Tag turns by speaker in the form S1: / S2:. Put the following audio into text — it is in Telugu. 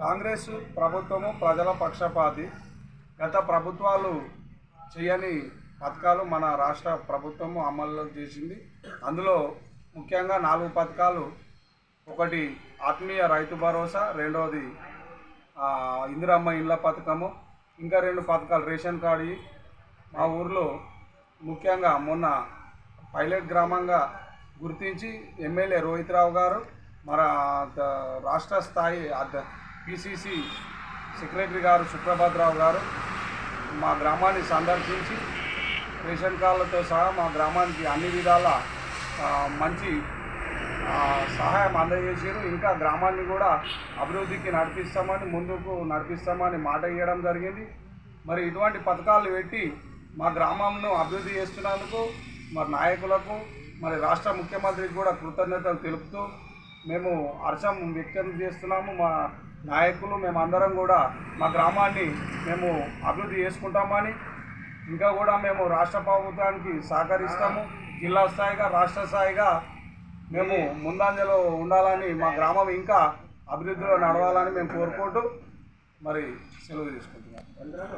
S1: కాంగ్రెస్ ప్రభుత్వము ప్రజల పక్షపాతి. గత ప్రభుత్వాలు చేయని పథకాలు మన రాష్ట్ర ప్రభుత్వము అమలు చేసింది. అందులో ముఖ్యంగా 4 పథకాలు. ఒకటి ఆత్మీయ రైతు భరోసా, రెండవది ఇందిరమ్మ ఇండ్ల పథకము, ఇంకా 2 పథకాలు రేషన్ కార్డు. మా ఊర్లో ముఖ్యంగా మొన్న పైలట్ గ్రామంగా గుర్తించి ఎమ్మెల్యే రోహిత్ రావు గారు, మన రాష్ట్ర స్థాయి పిసిసి సెక్రటరీ గారు సుప్రభాతరావు గారు మా గ్రామాన్ని సందర్శించి రేషన్ కార్డులతో సహా మా గ్రామానికి అన్ని విధాల మంచి సహాయం అందజేసారు. ఇంకా గ్రామాన్ని కూడా అభివృద్ధికి ముందుకు నడిపిస్తామని మాట ఇవ్వడం జరిగింది. మరి ఇటువంటి పథకాలు పెట్టి మా గ్రామంను అభివృద్ధి చేస్తున్నందుకు మరి నాయకులకు, మరి రాష్ట్ర ముఖ్యమంత్రికి కూడా కృతజ్ఞతలు తెలుపుతూ మేము హర్షం వ్యక్తం చేస్తున్నాము. మా నాయకులు మేమందరం కూడా మా గ్రామాన్ని మేము అభివృద్ధి చేసుకుంటామని, ఇంకా కూడా మేము రాష్ట్ర ప్రభుత్వానికి సహకరిస్తాము. జిల్లా స్థాయిగా, రాష్ట్ర స్థాయిగా మేము ముందంజలో ఉండాలని, మా గ్రామం ఇంకా అభివృద్ధిలో నడవాలని మేము కోరుకుంటూ మరి సెలవు తీసుకుంటున్నాం.